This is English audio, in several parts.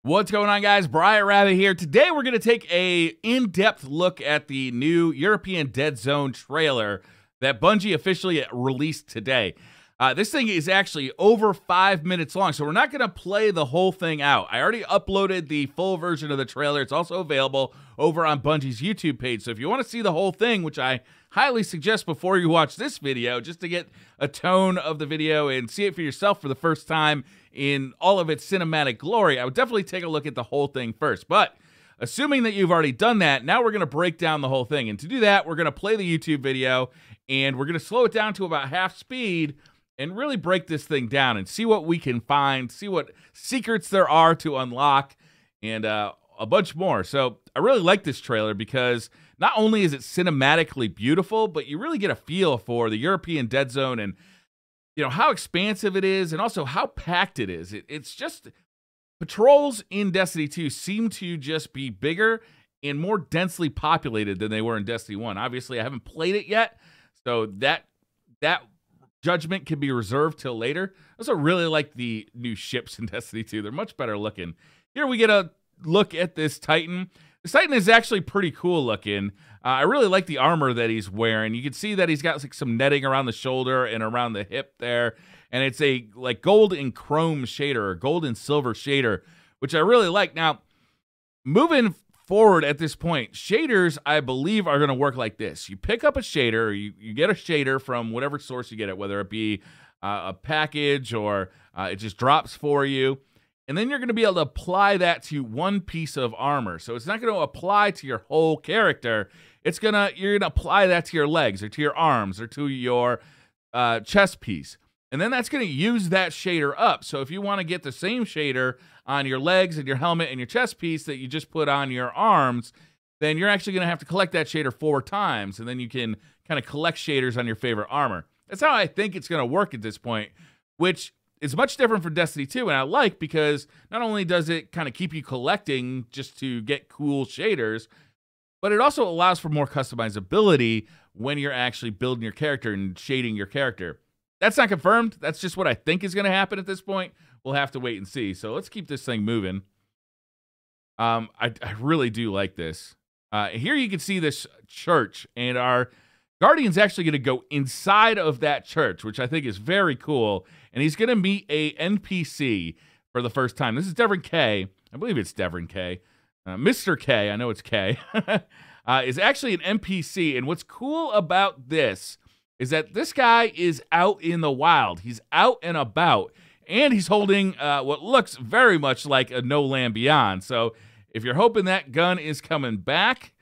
What's going on, guys? Briar Rabbit here. Today we're going to take a in-depth look at the new European Deadzone trailer that Bungie officially released today. This thing is actually over 5 minutes long, so we're not going to play the whole thing out. I already uploaded the full version of the trailer. It's also available over on Bungie's YouTube page, so if you want to see the whole thing, which I highly suggest before you watch this video, just to get a tone of the video and see it for yourself for the first time in all of its cinematic glory, I would definitely take a look at the whole thing first. But assuming that you've already done that, now we're going to break down the whole thing. And to do that, we're going to play the YouTube video, and we're going to slow it down to about half speed and really break this thing down and see what we can find, see what secrets there are to unlock, and a bunch more. So I really like this trailer because not only is it cinematically beautiful, but you really get a feel for the European Deadzone and how expansive it is and also how packed it is. It's just, patrols in Destiny 2 seem to just be bigger and more densely populated than they were in Destiny 1. Obviously, I haven't played it yet, so that judgment can be reserved till later. I also really like the new ships in Destiny 2. They're much better looking. Here we get a look at this Titan. This Titan is actually pretty cool looking. I really like the armor that he's wearing. You can see that he's got like some netting around the shoulder and around the hip there. And it's a like gold and chrome shader, or gold and silver shader, which I really like. Now, moving forward at this point, shaders, I believe, are going to work like this. You pick up a shader, or you get a shader from whatever source you get it, whether it be a package or it just drops for you. And then you're going to be able to apply that to one piece of armor. So it's not going to apply to your whole character. You're going to apply that to your legs or to your arms or to your chest piece. And then that's going to use that shader up. So if you want to get the same shader on your legs and your helmet and your chest piece that you just put on your arms, then you're actually going to have to collect that shader 4 times. And then you can kind of collect shaders on your favorite armor. That's how I think it's going to work at this point, which is much different from Destiny 2, and I like, because not only does it kind of keep you collecting just to get cool shaders, but it also allows for more customizability when you're actually building your character and shading your character. That's not confirmed. That's just what I think is going to happen at this point. We'll have to wait and see. So let's keep this thing moving. I really do like this. Here you can see this church, and our Guardian's actually going to go inside of that church, which I think is very cool. And he's going to meet a NPC for the first time. This is Devon K. I believe it's Devon K. Mr. K, I know it's K, is actually an NPC. And what's cool about this is that this guy is out in the wild. He's out and about. And he's holding what looks very much like a No Land Beyond. So if you're hoping that gun is coming back,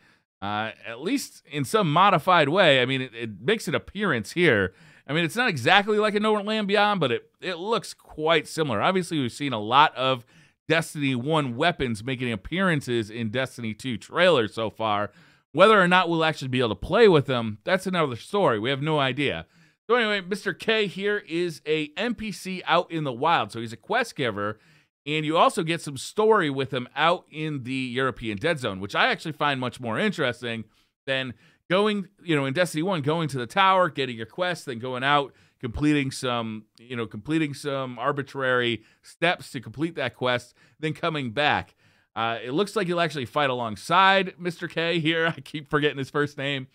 at least in some modified way, I mean, it makes an appearance here. I mean, it's not exactly like a No Land Beyond, but it looks quite similar. Obviously, we've seen a lot of Destiny 1 weapons making appearances in Destiny 2 trailers so far. Whether or not we'll actually be able to play with them, that's another story. We have no idea. So anyway, Mr. K here is a NPC out in the wild. So he's a quest giver, and you also get some story with him out in the European Deadzone, which I actually find much more interesting than going, in Destiny 1, going to the tower, getting your quest, then going out, completing some arbitrary steps to complete that quest, then coming back. It looks like you'll actually fight alongside Mr. K here. I keep forgetting his first name.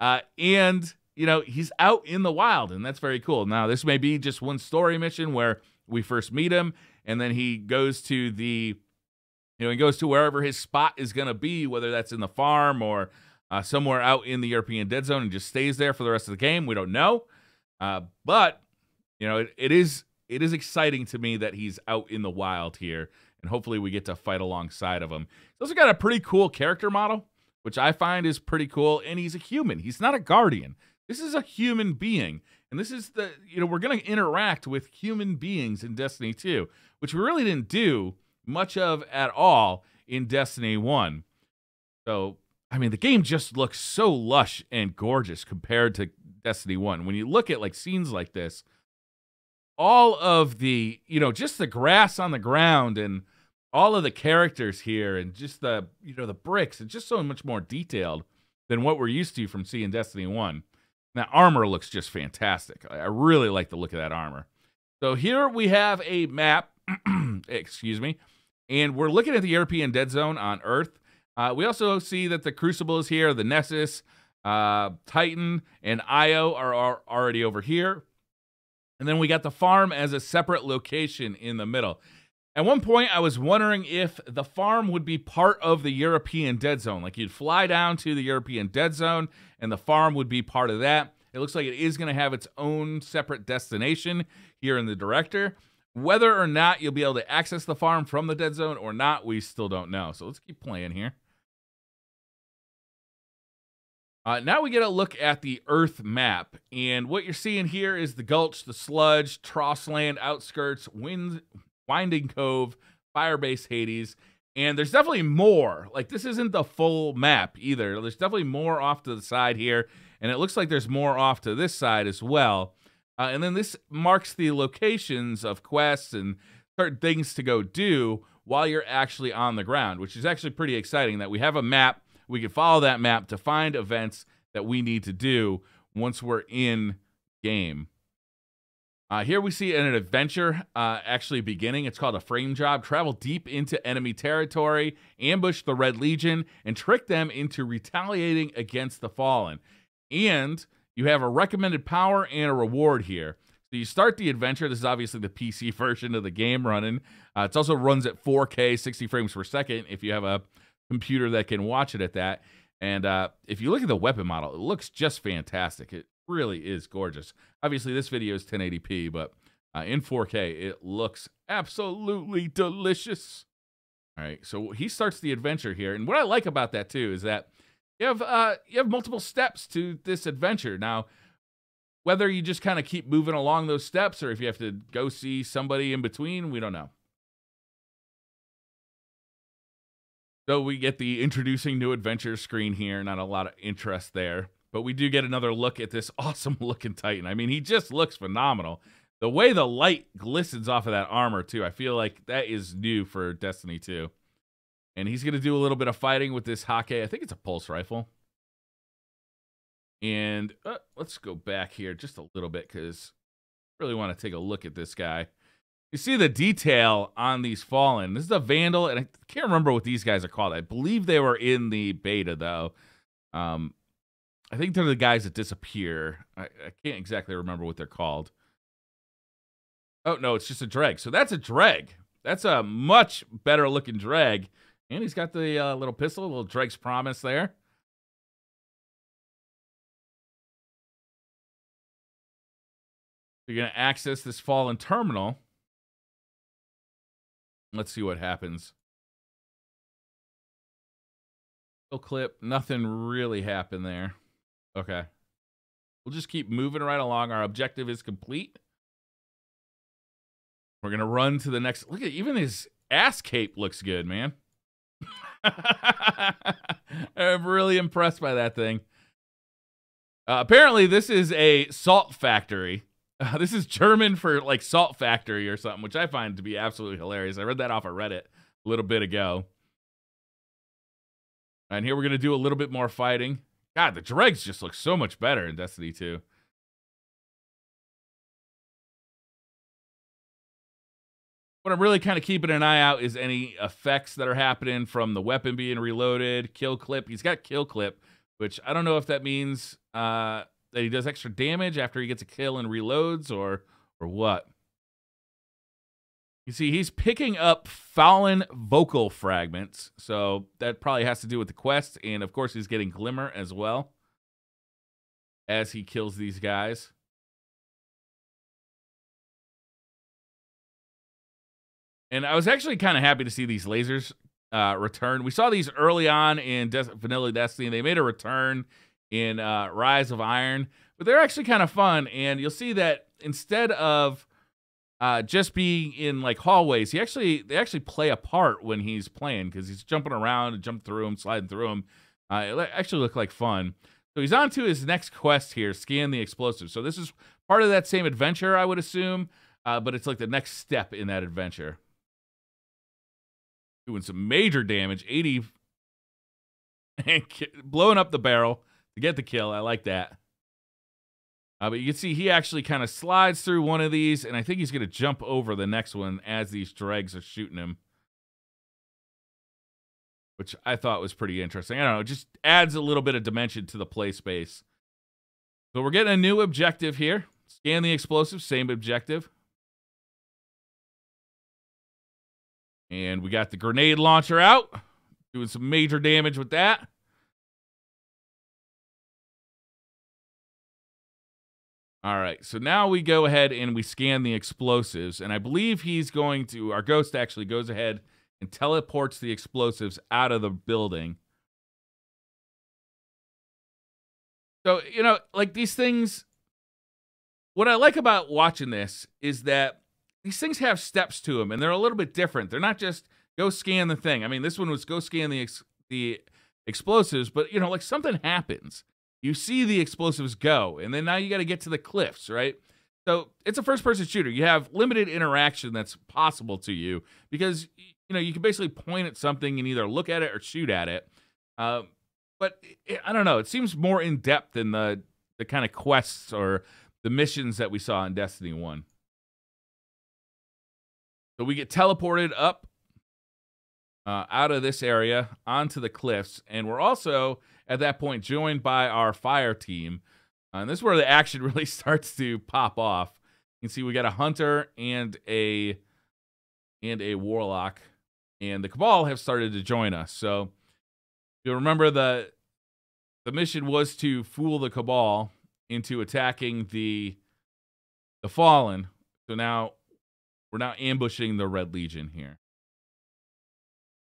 And he's out in the wild, and that's very cool. Now, this may be just one story mission where we first meet him, and then he goes to wherever his spot is going to be, whether that's in the farm or somewhere out in the European Deadzone, and just stays there for the rest of the game. We don't know. But it is exciting to me that he's out in the wild here, and hopefully we get to fight alongside of him. He's also got a pretty cool character model, which I find is pretty cool, and he's a human. He's not a Guardian. This is a human being, and this is we're going to interact with human beings in Destiny 2, which we really didn't do much of at all in Destiny 1. So, I mean, the game just looks so lush and gorgeous compared to Destiny 1. When you look at scenes like this, all of the, just the grass on the ground and all of the characters here and just the, the bricks, it's just so much more detailed than what we're used to from seeing Destiny 1. That armor looks just fantastic. I really like the look of that armor. So here we have a map, excuse me, And we're looking at the European Deadzone on Earth. We also see that the Crucible is here, the Nessus, Titan, and Io are already over here. And then we got the farm as a separate location in the middle. At one point, I was wondering if the farm would be part of the European Deadzone. Like, you'd fly down to the European Deadzone, and the farm would be part of that. It looks like it is going to have its own separate destination here in the director. Whether or not you'll be able to access the farm from the Deadzone or not, we still don't know. So let's keep playing here. Now we get a look at the Earth map, and what you're seeing here is the Gulch, the Sludge, Trossland, Outskirts, Winding Cove, Firebase Hades, and there's definitely more. Like, this isn't the full map either. There's definitely more off to the side here, and it looks like there's more off to this side as well. And then this marks the locations of quests and certain things to go do while you're actually on the ground, which is actually pretty exciting that we have a map. We can follow that map to find events that we need to do once we're in game. Here we see an adventure actually beginning. It's called a frame job. Travel deep into enemy territory, ambush the Red Legion, and trick them into retaliating against the Fallen. And you have a recommended power and a reward here. So you start the adventure. This is obviously the PC version of the game running. It also runs at 4K, 60 frames per second if you have a computer that can watch it at that. And if you look at the weapon model, it looks just fantastic. It really is gorgeous. Obviously, this video is 1080p, but in 4K, it looks absolutely delicious. All right, so he starts the adventure here. And what I like about that, too, is that you have multiple steps to this adventure. Now, whether you just kind of keep moving along those steps or if you have to go see somebody in between, we don't know. So we get the introducing new adventure screen here. Not a lot of interest there. But we do get another look at this awesome looking Titan. I mean, he just looks phenomenal. The way the light glistens off of that armor, too, I feel like that is new for Destiny 2. And he's going to do a little bit of fighting with this Hake. I think it's a pulse rifle. And let's go back here just a little bit because I really want to take a look at this guy. You see the detail on these Fallen. This is a Vandal, and I can't remember what these guys are called. I believe they were in the beta, though. I think they're the guys that disappear. I can't exactly remember what they're called. Oh, no, it's just a Dreg. So that's a Dreg. That's a much better looking Dreg. And he's got the little pistol, little Dreg's Promise there. You're going to access this Fallen terminal. Let's see what happens. Kill clip. Nothing really happened there. Okay. We'll just keep moving right along. Our objective is complete. We're going to run to the next. Look at even his ass cape looks good, man. I'm really impressed by that thing. Apparently, this is a salt factory. This is German for like salt factory or something, which I find to be absolutely hilarious. I read that off of Reddit a little bit ago. And here we're going to do a little bit more fighting. God, the dregs just look so much better in Destiny 2. What I'm really kind of keeping an eye out is any effects that are happening from the weapon being reloaded. Kill clip. He's got kill clip, which I don't know if that means that he does extra damage after he gets a kill and reloads or what. You see, he's picking up Fallen vocal fragments, so that probably has to do with the quest, and of course he's getting Glimmer as well as he kills these guys. And I was actually kind of happy to see these lasers return. We saw these early on in Vanilla Destiny. They made a return in Rise of Iron, but they're actually kind of fun, and you'll see that instead of just being in like hallways, they actually play a part when he's playing because he's jumping around and jumping through them, sliding through them. It actually looked like fun. So he's on to his next quest here, scan the explosives. So this is part of that same adventure, I would assume, but it's like the next step in that adventure. Doing some major damage, 80, and blowing up the barrel to get the kill. I like that. But you can see he actually kind of slides through one of these, and I think he's going to jump over the next one as these dregs are shooting him. which I thought was pretty interesting. I don't know, it just adds a little bit of dimension to the play space. So we're getting a new objective here. Scan the explosives, same objective. And we got the grenade launcher out, doing some major damage with that. All right, so now we go ahead and we scan the explosives, and I believe he's going to, our ghost actually goes ahead and teleports the explosives out of the building. So, you know, like these things, what I like about watching this is that these things have steps to them, and they're a little bit different. They're not just go scan the thing. I mean, this one was go scan the explosives, but, you know, like something happens. You see the explosives go, and then now you got to get to the cliffs, right? So it's a first-person shooter. You have limited interaction that's possible to you because, you know, you can basically point at something and either look at it or shoot at it. But I don't know. It seems more in-depth than the kind of quests or the missions that we saw in Destiny 1. So we get teleported up out of this area onto the cliffs, and we're also at that point joined by our fire team. And this is where the action really starts to pop off. You can see we got a hunter and a warlock, and the Cabal have started to join us. So you'll remember the mission was to fool the Cabal into attacking the Fallen. So now we're now ambushing the Red Legion here.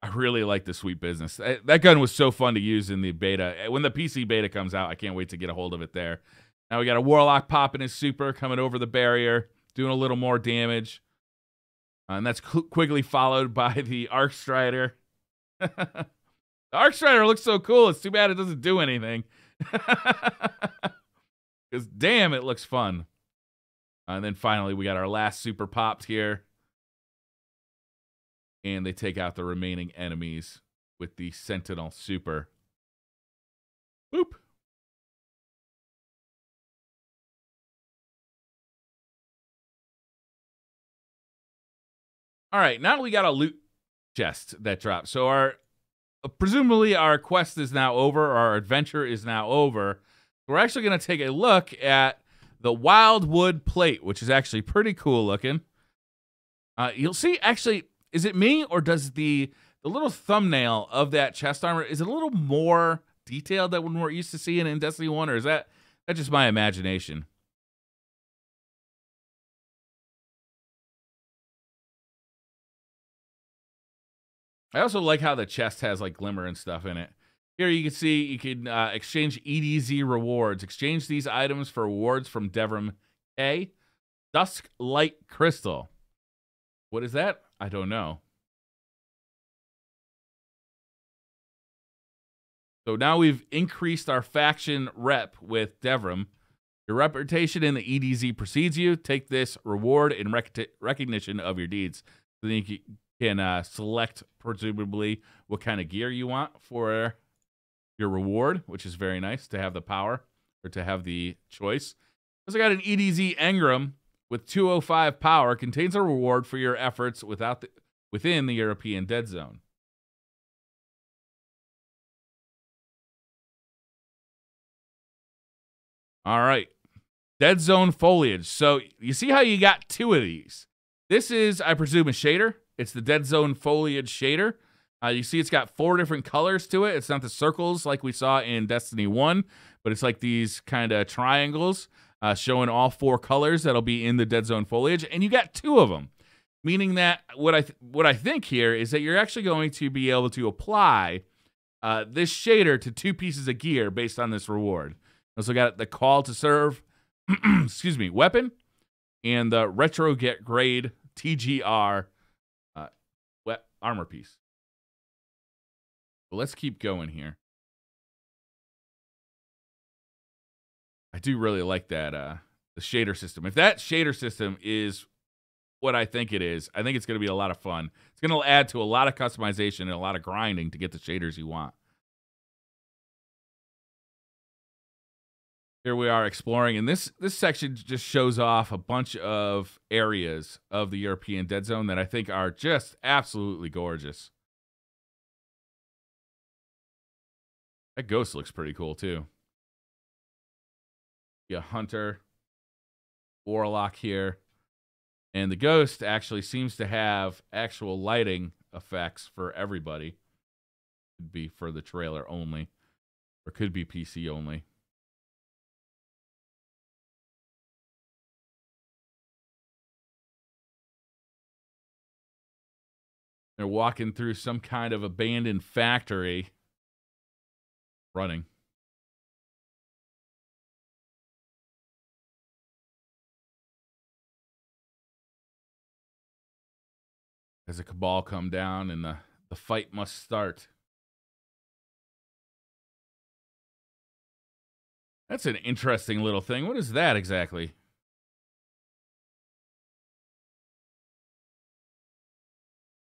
I really like the sweet business. That gun was so fun to use in the beta. When the PC beta comes out, I can't wait to get a hold of it there. Now we got a Warlock popping his super, coming over the barrier, doing a little more damage. And that's quickly followed by the Arc Strider. The Arc Strider looks so cool. It's too bad it doesn't do anything. Because damn, it looks fun. And then finally, we got our last super popped here. And they take out the remaining enemies with the Sentinel super. Boop. All right, now we got a loot chest that dropped. So presumably our quest is now over, our adventure is now over. We're actually going to take a look at the Wildwood plate, which is actually pretty cool looking. You'll see, actually, is it me or does the little thumbnail of that chest armor, is it a little more detailed than when we're used to seeing in Destiny 1, or is that just my imagination? I also like how the chest has like glimmer and stuff in it. Here you can see you can exchange EDZ rewards. Exchange these items for rewards from Devrim K. Dusk Light Crystal. What is that? I don't know. So now we've increased our faction rep with Devrim. Your reputation in the EDZ precedes you. Take this reward in recognition of your deeds. So then you can select, presumably, what kind of gear you want for your reward, which is very nice to have the power or to have the choice. Also got an EDZ Engram with 205 power. Contains a reward for your efforts within the European Deadzone. All right. Deadzone foliage. So you see how you got two of these. This is, I presume, a shader. It's the Deadzone foliage shader. You see it's got 4 different colors to it. It's not the circles like we saw in Destiny 1, but it's like these kind of triangles showing all 4 colors that'll be in the Deadzone foliage. And you got 2 of them, meaning that what I think here is that you're actually going to be able to apply this shader to 2 pieces of gear based on this reward. Also got the call to serve, excuse me, weapon, and the retro get grade TGR armor piece. But let's keep going here. I do really like that the shader system. If that shader system is what I think it is, I think it's going to be a lot of fun. It's going to add to a lot of customization and a lot of grinding to get the shaders you want. Here we are exploring, and this section just shows off a bunch of areas of the European Deadzone that I think are just absolutely gorgeous. That ghost looks pretty cool, too. Yeah, hunter, warlock here. And the ghost actually seems to have actual lighting effects for everybody. Could be for the trailer only, or could be PC only. They're walking through some kind of abandoned factory. Running. As the Cabal come down and the fight must start. That's an interesting little thing. What is that exactly?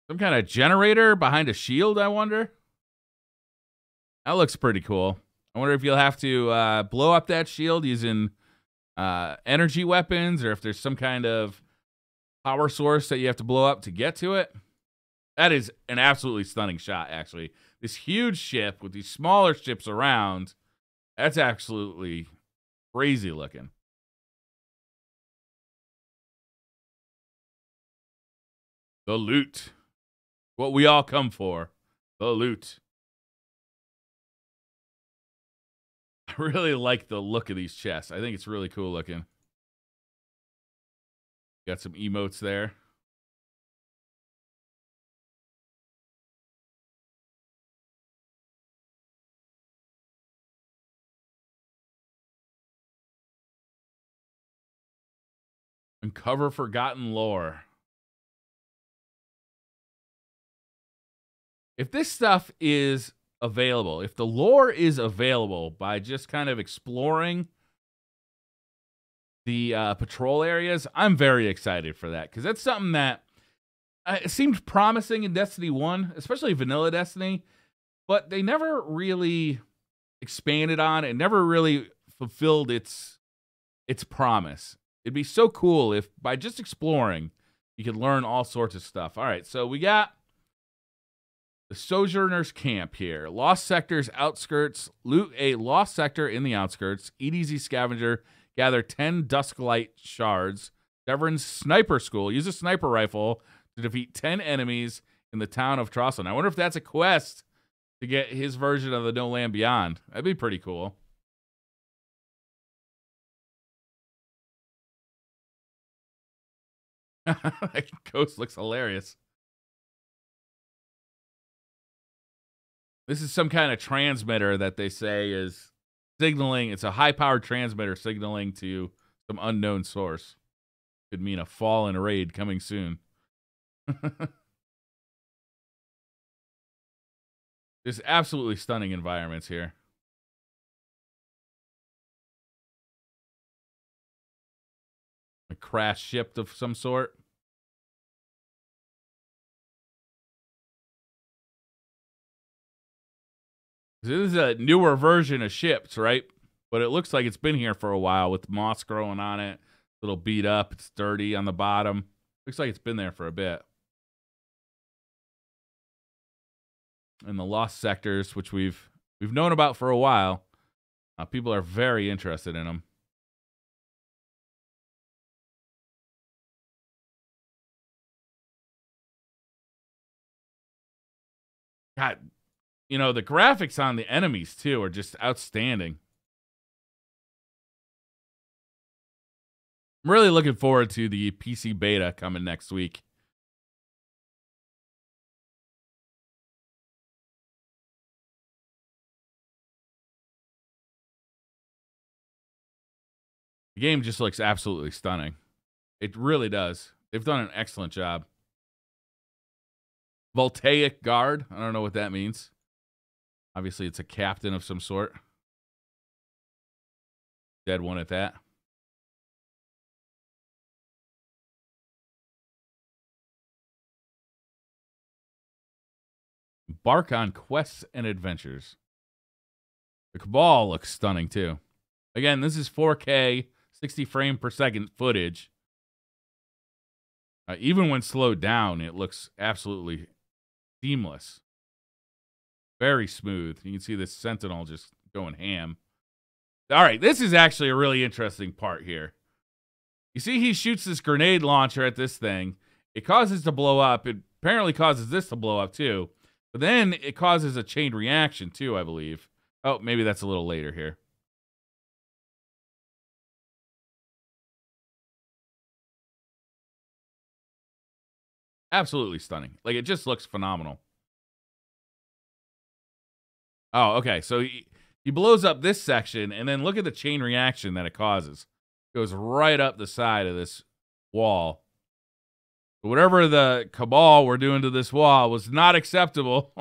Some kind of generator behind a shield, I wonder? That looks pretty cool. I wonder if you'll have to blow up that shield using energy weapons, or if there's some kind of power source that you have to blow up to get to it. That is an absolutely stunning shot, actually. This huge ship with these smaller ships around, that's absolutely crazy looking. The loot. What we all come for. The loot. I really like the look of these chests. I think it's really cool looking. Got some emotes there. Uncover forgotten lore. If this stuff is available, if the lore is available by just kind of exploring the patrol areas, I'm very excited for that, because that's something that it seemed promising in Destiny 1, especially Vanilla Destiny, but they never really expanded on it, never really fulfilled its promise. It'd be so cool if by just exploring, you could learn all sorts of stuff. All right, so we got the Sojourner's Camp here. Lost Sector's outskirts. Loot a lost sector in the outskirts. EDZ Scavenger. Gather 10 Dusklight shards. Deverin's Sniper School. Use a sniper rifle to defeat 10 enemies in the town of Trosson. I wonder if that's a quest to get his version of the No Land Beyond. That'd be pretty cool. That ghost looks hilarious. This is some kind of transmitter that they say is signaling. It's a high-powered transmitter signaling to some unknown source. Could mean a fallen raid coming soon. There's absolutely stunning environments here. A crash ship of some sort. This is a newer version of ships, right? But it looks like it's been here for a while with moss growing on it. A little beat up. It's dirty on the bottom. Looks like it's been there for a bit. And the lost sectors, which we've known about for a while. People are very interested in them. God, you know, the graphics on the enemies, too, are just outstanding. I'm really looking forward to the PC beta coming next week. The game just looks absolutely stunning. It really does. They've done an excellent job. Voltaic Guard. I don't know what that means. Obviously, it's a captain of some sort. Dead one at that. Embark on quests and adventures. The Cabal looks stunning, too. Again, this is 4K, 60 frame per second footage. Even when slowed down, it looks absolutely seamless. Very smooth. You can see this Sentinel just going ham. All right, this is actually a really interesting part here. You see he shoots this grenade launcher at this thing. It causes it to blow up. It apparently causes this to blow up too. But then it causes a chain reaction too, I believe. Oh, maybe that's a little later here. Absolutely stunning. Like, it just looks phenomenal. Oh, okay. So he blows up this section, and then look at the chain reaction that it causes. It goes right up the side of this wall. Whatever the Cabal were doing to this wall was not acceptable.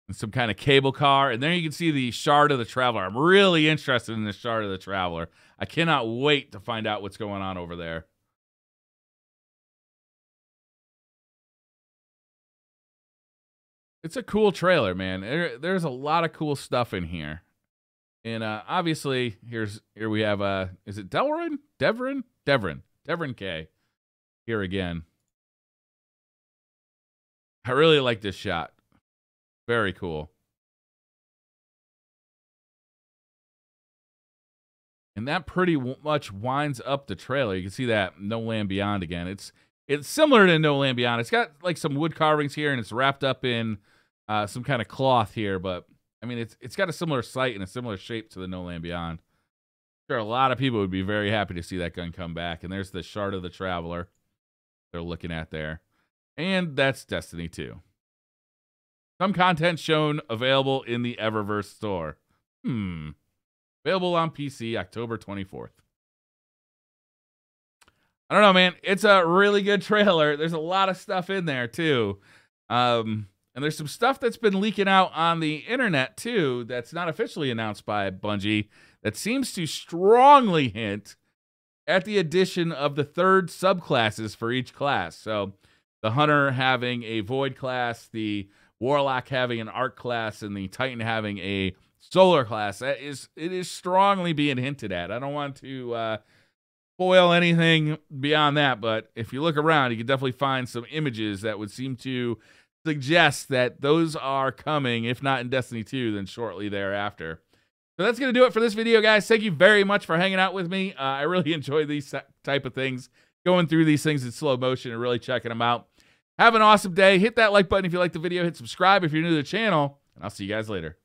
And some kind of cable car. And there you can see the Shard of the Traveler. I'm really interested in the Shard of the Traveler. I cannot wait to find out what's going on over there. It's a cool trailer, man. There's a lot of cool stuff in here. And obviously, here we have, is it Devrin K. Here again. I really like this shot. Very cool. And that pretty much winds up the trailer. You can see that No Land Beyond again. It's similar to No Land Beyond. It's got like some wood carvings here, and it's wrapped up in some kind of cloth here. But I mean, it's got a similar sight and a similar shape to the No Land Beyond. I'm sure a lot of people would be very happy to see that gun come back. And there's the Shard of the Traveler they're looking at there, and that's Destiny 2. Some content shown available in the Eververse store. Available on PC October 24th. I don't know, man. It's a really good trailer. There's a lot of stuff in there, too. And there's some stuff that's been leaking out on the internet, too, that's not officially announced by Bungie, that seems to strongly hint at the addition of the third subclasses for each class. So the Hunter having a Void class, the Warlock having an Arc class, and the Titan having a Solar class. It is strongly being hinted at. I don't want to spoil anything beyond that, but if you look around, you can definitely find some images that would seem to suggest that those are coming, if not in Destiny 2, then shortly thereafter. So that's going to do it for this video, guys. Thank you very much for hanging out with me. I really enjoy these type of things, going through these things in slow motion and really checking them out. Have an awesome day. Hit that like button if you like the video. Hit subscribe if you're new to the channel, and I'll see you guys later.